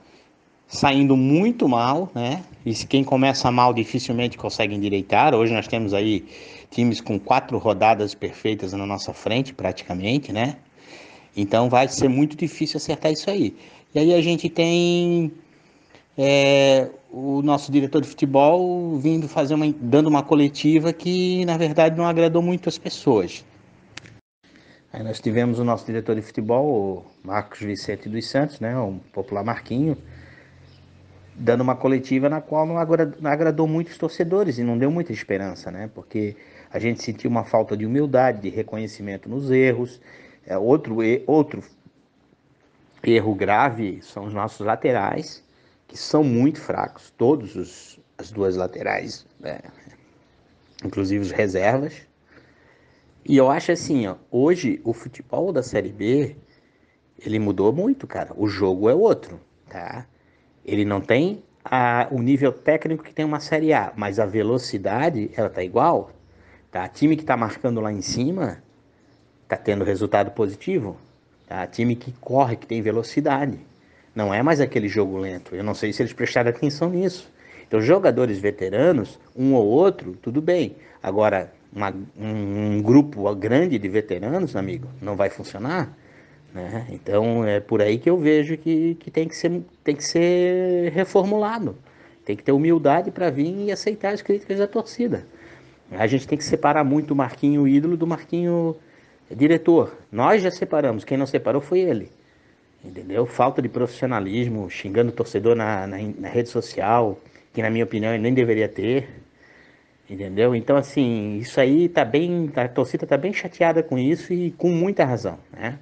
saindo muito mal, né? E quem começa mal dificilmente consegue endireitar. Hoje nós temos aí times com 4 rodadas perfeitas na nossa frente, praticamente, né? Então vai ser muito difícil acertar isso aí. E aí a gente tem o nosso diretor de futebol vindo dando uma coletiva que na verdade não agradou muito as pessoas. Aí nós tivemos o nosso diretor de futebol, o Marcos Vicente dos Santos, né, o popular Marquinho, dando uma coletiva na qual não agradou muitos torcedores e não deu muita esperança, né? Porque a gente sentiu uma falta de humildade, de reconhecimento nos erros. Outro erro grave são os nossos laterais, que são muito fracos, as duas laterais, né? Inclusive os reservas. E eu acho assim, ó, hoje o futebol da Série B, ele mudou muito, cara. O jogo é outro, tá? Ele não tem o nível técnico que tem uma Série A, mas a velocidade, ela tá igual, tá? Time que tá marcando lá em cima, tá tendo resultado positivo, tá? Time que corre, que tem velocidade. Não é mais aquele jogo lento. Eu não sei se eles prestaram atenção nisso. Então, jogadores veteranos, um ou outro, tudo bem. Agora, um grupo grande de veteranos, amigo, não vai funcionar, né? Então, é por aí que eu vejo que tem que ser reformulado. Tem que ter humildade para vir e aceitar as críticas da torcida. A gente tem que separar muito o Marquinho ídolo do Marquinho diretor. Nós já separamos, quem não separou foi ele. Entendeu? Falta de profissionalismo, xingando o torcedor na rede social, que na minha opinião ele nem deveria ter. Entendeu? Então, assim, isso aí tá bem. A torcida tá bem chateada com isso e com muita razão, né?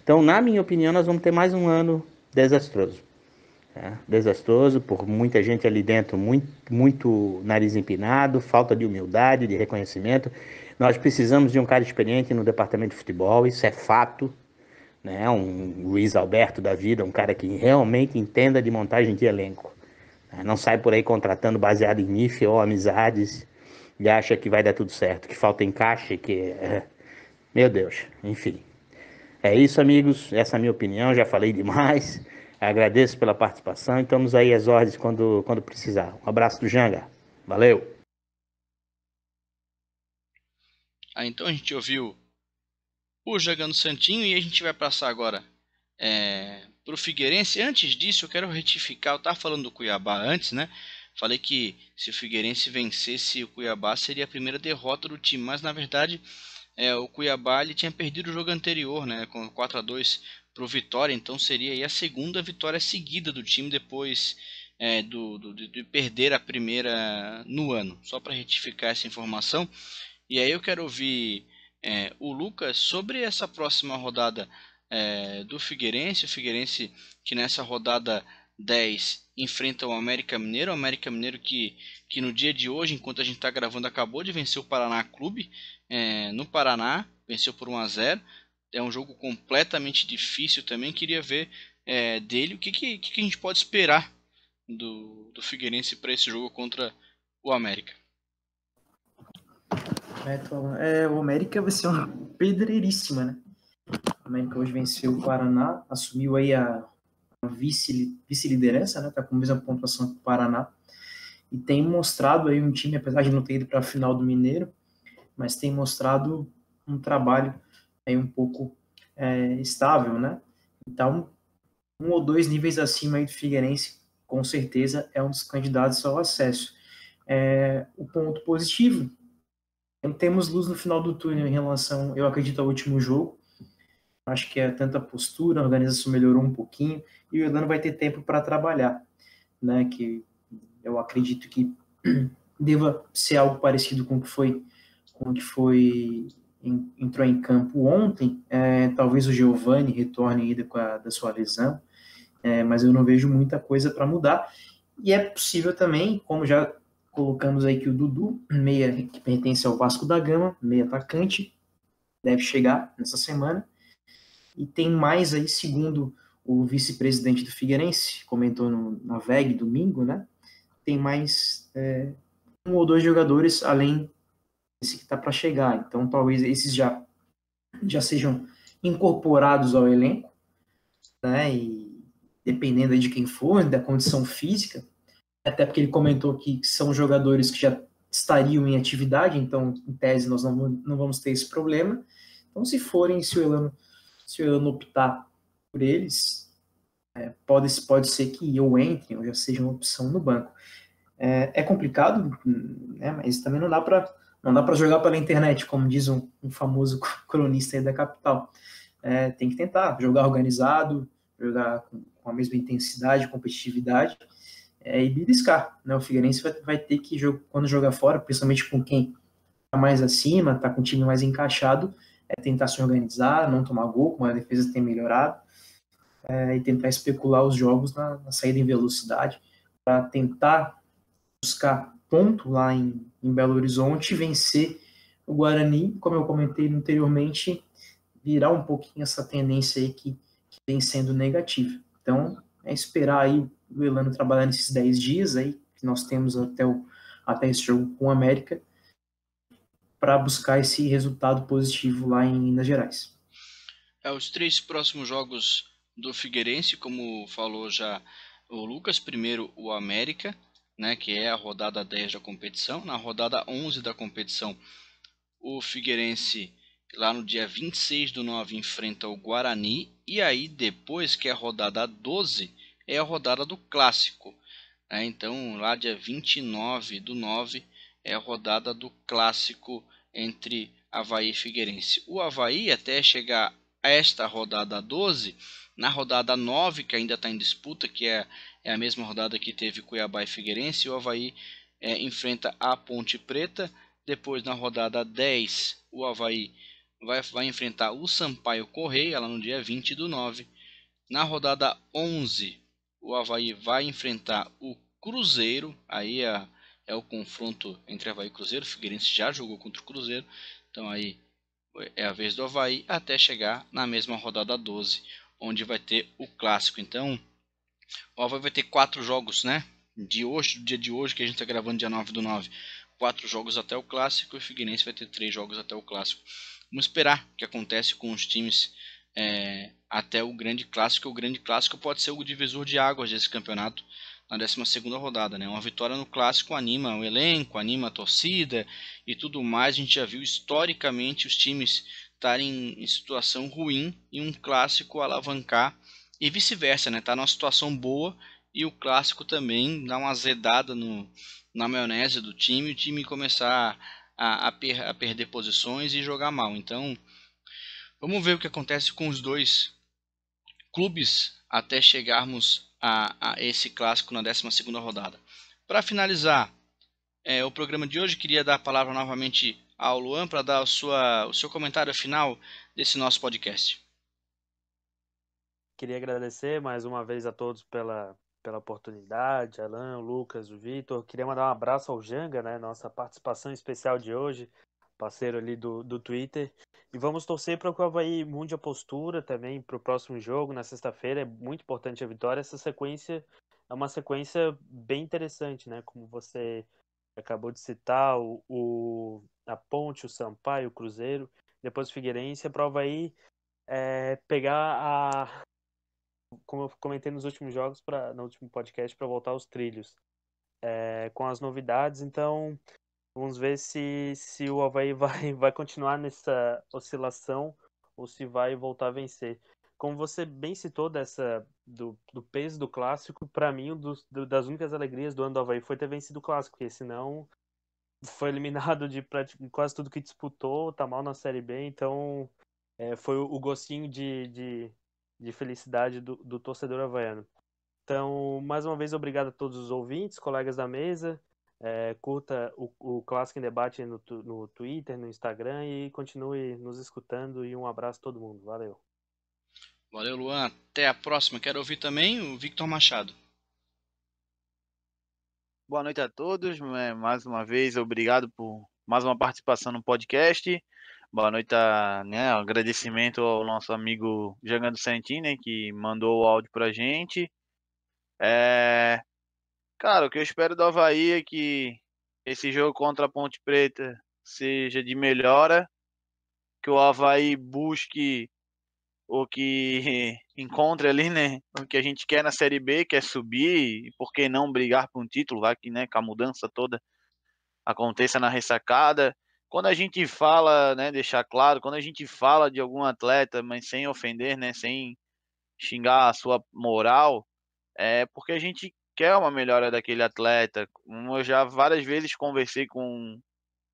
Então, na minha opinião, nós vamos ter mais um ano desastroso. Né? Desastroso por muita gente ali dentro, muito nariz empinado, falta de humildade, de reconhecimento. Nós precisamos de um cara experiente no departamento de futebol, isso é fato. Né? Um Luiz Alberto da vida, um cara que realmente entenda de montagem de elenco. Né? Não sai por aí contratando baseado em NIF ou amizades e acha que vai dar tudo certo, que falta encaixe, que... Meu Deus, enfim. É isso, amigos. Essa é a minha opinião. Já falei demais. Agradeço pela participação e estamos aí às ordens quando precisar. Um abraço do Janga. Valeu. Então a gente ouviu o Jogando Santinho e a gente vai passar agora para o Figueirense. Antes disso, eu quero retificar. Eu estava falando do Cuiabá antes, né? Falei que se o Figueirense vencesse o Cuiabá seria a primeira derrota do time, mas na verdade o Cuiabá ele tinha perdido o jogo anterior, né, com 4-2 para o Vitória, então seria aí a segunda vitória seguida do time depois de perder a primeira no ano. Só para retificar essa informação. E aí eu quero ouvir o Lucas sobre essa próxima rodada do Figueirense. O Figueirense que nessa rodada 10 enfrenta o América Mineiro. O América Mineiro que no dia de hoje, enquanto a gente está gravando, acabou de vencer o Paraná Clube no Paraná. Venceu por 1-0. É um jogo completamente difícil também. Queria ver dele o que a gente pode esperar do Figueirense para esse jogo contra o América. O América vai ser uma pedreiríssima, né? O América hoje venceu o Paraná, assumiu aí a vice-liderança, né? Tá com a mesma pontuação que o Paraná. E tem mostrado aí um time, apesar de não ter ido para a final do Mineiro, mas tem mostrado um trabalho aí um pouco estável, né? Então, 1 ou 2 níveis acima aí do Figueirense, com certeza é um dos candidatos ao acesso. O ponto positivo, temos luz no final do túnel em relação, eu acredito, ao último jogo. Acho que tanto a postura, a organização melhorou um pouquinho e o Elano vai ter tempo para trabalhar, né? Que eu acredito que deva ser algo parecido com o que foi entrou em campo ontem. Talvez o Giovani retorne ainda da sua lesão, mas eu não vejo muita coisa para mudar. E é possível também, como já colocamos aí, que o Dudu, meia que pertence ao Vasco da Gama, meia atacante, deve chegar nessa semana. E tem mais aí, segundo o vice-presidente do Figueirense, comentou na VEG domingo, né? Tem mais 1 ou 2 jogadores além desse que está para chegar. Então, talvez esses já sejam incorporados ao elenco, né? E dependendo aí de quem for, da condição física, até porque ele comentou que são jogadores que já estariam em atividade, então, em tese, nós não vamos ter esse problema. Então, se o Elano optar por eles, pode ser que ou entrem ou já seja uma opção no banco. É complicado, né, mas também não dá para jogar pela internet, como diz um famoso cronista aí da capital. Tem que tentar jogar organizado, jogar com a mesma intensidade, competitividade, e beliscar, né? O Figueirense vai ter que, quando jogar fora, principalmente com quem está mais acima, está com o time mais encaixado, tentar se organizar, não tomar gol, como a defesa tem melhorado, e tentar especular os jogos na saída em velocidade, para tentar buscar ponto lá em Belo Horizonte, vencer o Guarani, como eu comentei anteriormente, virar um pouquinho essa tendência aí que vem sendo negativa. Então, esperar aí o Elano trabalhar nesses 10 dias aí, que nós temos até esse jogo com o América, para buscar esse resultado positivo lá em Minas Gerais. Os 3 próximos jogos do Figueirense, como falou já o Lucas, primeiro o América, né, que é a rodada 10 da competição. Na rodada 11 da competição, o Figueirense, lá no dia 26/9, enfrenta o Guarani. E aí depois, que é a rodada 12, é a rodada do Clássico. Então, lá dia 29/9, é a rodada do clássico entre Avaí e Figueirense. O Avaí, até chegar a esta rodada 12, na rodada 9, que ainda está em disputa, que é a mesma rodada que teve Cuiabá e Figueirense, o Avaí enfrenta a Ponte Preta. Depois, na rodada 10, o Avaí vai enfrentar o Sampaio Corrêa, lá no dia 20/9. Na rodada 11, o Avaí vai enfrentar o Cruzeiro. Aí é o confronto entre Avaí e Cruzeiro. O Figueirense já jogou contra o Cruzeiro, então aí é a vez do Avaí, até chegar na mesma rodada 12, onde vai ter o clássico. Então o Avaí vai ter 4 jogos, né? Do dia de hoje, que a gente está gravando dia 9/9. 4 jogos até o clássico, e o Figueirense vai ter 3 jogos até o clássico. Vamos esperar o que acontece com os times até o grande clássico. O grande clássico pode ser o divisor de águas desse campeonato na 12ª rodada, né? Uma vitória no clássico anima o elenco, anima a torcida e tudo mais. A gente já viu historicamente os times estarem em situação ruim e um clássico alavancar, e vice-versa, né? Tá numa situação boa e o clássico também dá uma azedada na maionese do time, o time começar a perder posições e jogar mal. Então vamos ver o que acontece com os dois clubes até chegarmos a esse clássico na 12ª rodada. Para finalizar o programa de hoje, queria dar a palavra novamente ao Luan para dar o seu comentário final desse nosso podcast. Queria agradecer mais uma vez a todos pela oportunidade, Alan, o Lucas, o Vitor. Queria mandar um abraço ao Janga, né, nossa participação especial de hoje, parceiro ali do Twitter. E vamos torcer para que o Avaí mude a postura também para o próximo jogo, na sexta-feira. É muito importante a vitória. Essa sequência é uma sequência bem interessante, né? Como você acabou de citar, a Ponte, o Sampaio, o Cruzeiro, depois o Figueirense. A prova aí pegar como eu comentei nos últimos jogos, no último podcast, para voltar aos trilhos, com as novidades. Então, vamos ver se o Avaí vai continuar nessa oscilação ou se vai voltar a vencer. Como você bem citou do peso do clássico, para mim, das únicas alegrias do ano do Avaí foi ter vencido o clássico, porque senão foi eliminado de quase tudo que disputou, tá mal na Série B, então foi o gostinho de felicidade do torcedor havaiano. Então, mais uma vez, obrigado a todos os ouvintes, colegas da mesa. Curta o Clássico em Debate no Twitter, no Instagram, e continue nos escutando. E um abraço a todo mundo. Valeu. Valeu, Luan. Até a próxima. Quero ouvir também o Victor Machado. Boa noite a todos. Mais uma vez, obrigado por mais uma participação no podcast. Boa noite, agradecimento ao nosso amigo Jangando Santini, que mandou o áudio pra gente. Cara, o que eu espero do Avaí é que esse jogo contra a Ponte Preta seja de melhora, que o Avaí busque o que encontre ali, né? O que a gente quer na Série B, que é subir, e por que não brigar por um título, vai que, né, com a mudança toda aconteça na ressacada. Quando a gente fala, né, deixar claro, quando a gente fala de algum atleta, mas sem ofender, né, sem xingar a sua moral, é porque a gente quer uma melhora daquele atleta. Eu já várias vezes conversei com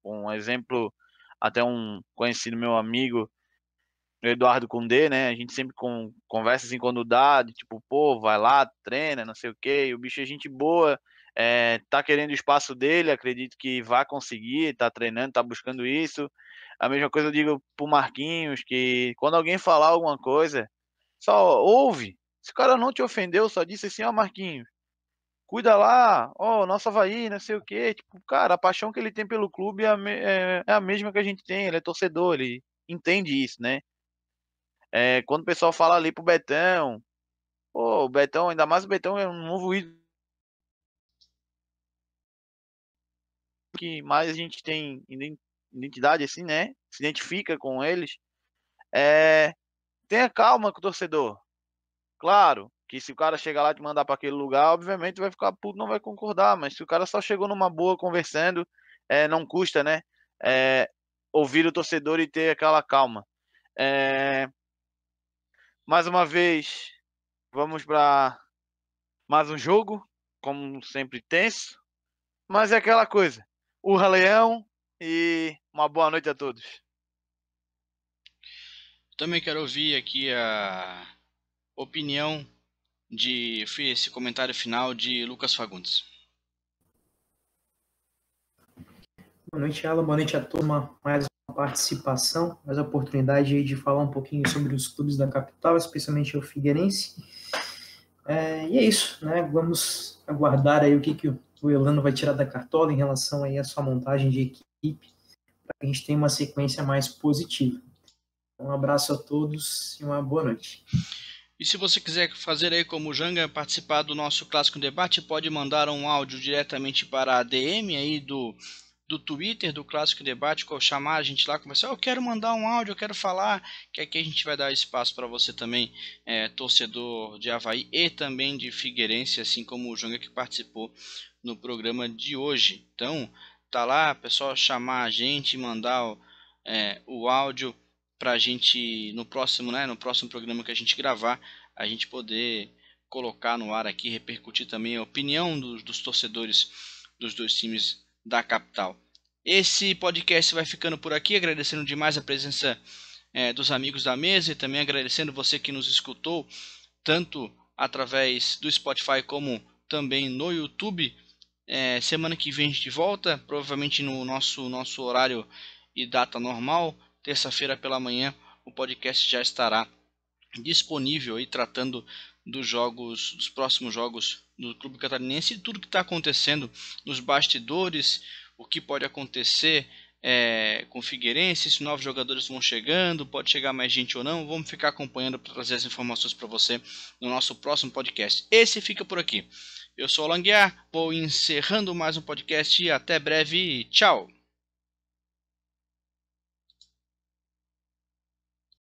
um exemplo, até um conhecido meu amigo, o Eduardo Cundê, né? A gente sempre conversa assim quando dá, tipo, pô, vai lá, treina, não sei o quê. E o bicho é gente boa, tá querendo o espaço dele, acredito que vai conseguir, tá treinando, tá buscando isso. A mesma coisa eu digo pro Marquinhos, que quando alguém falar alguma coisa, só ouve. Se o cara não te ofendeu, só disse assim, ó, Marquinhos, cuida lá, ó, nosso Avaí, não sei o quê. Tipo, cara, a paixão que ele tem pelo clube é a mesma que a gente tem, ele é torcedor, ele entende isso, né? Quando o pessoal fala ali pro Betão, pô, o Betão, ainda mais o Betão é um novo ídolo que mais a gente tem identidade, assim, né? Se identifica com eles. Tenha calma com o torcedor. Claro que se o cara chegar lá e te mandar para aquele lugar, obviamente vai ficar puto, não vai concordar, mas se o cara só chegou numa boa conversando, não custa, né? Ouvir o torcedor e ter aquela calma. Mais uma vez, vamos para mais um jogo, como sempre tenso, mas é aquela coisa. Urra Leão e uma boa noite a todos. Também quero ouvir aqui a opinião esse comentário final de Lucas Fagundes. Boa noite, Alan. Boa noite a todos. Mais uma participação, mais a oportunidade aí de falar um pouquinho sobre os clubes da capital, especialmente o Figueirense. E é isso, né? Vamos aguardar aí o que o Elano vai tirar da cartola em relação aí à sua montagem de equipe, para que a gente tenha uma sequência mais positiva. Um abraço a todos e uma boa noite. E se você quiser fazer aí como o Janga, participar do nosso Clássico Debate, pode mandar um áudio diretamente para a DM aí do Twitter do Clássico Debate, chamar a gente lá, conversar, eu quero mandar um áudio, eu quero falar, que aqui a gente vai dar espaço para você também, torcedor de Avaí e também de Figueirense, assim como o Janga que participou no programa de hoje. Então, tá lá, pessoal, chamar a gente, mandar o áudio para a gente, no próximo programa que a gente gravar, a gente poder colocar no ar aqui, repercutir também a opinião dos torcedores dos dois times da capital. Esse podcast vai ficando por aqui, agradecendo demais a presença dos amigos da mesa e também agradecendo você que nos escutou, tanto através do Spotify como também no YouTube. Semana que vem a gente volta, provavelmente no nosso horário e data normal. Terça-feira pela manhã o podcast já estará disponível aí, tratando dos próximos jogos do Clube Catarinense e tudo que está acontecendo nos bastidores, o que pode acontecer com o Figueirense, se novos jogadores vão chegando, pode chegar mais gente ou não. Vamos ficar acompanhando para trazer as informações para você no nosso próximo podcast. Esse fica por aqui. Eu sou o Alan Guiar, vou encerrando mais um podcast e até breve. Tchau!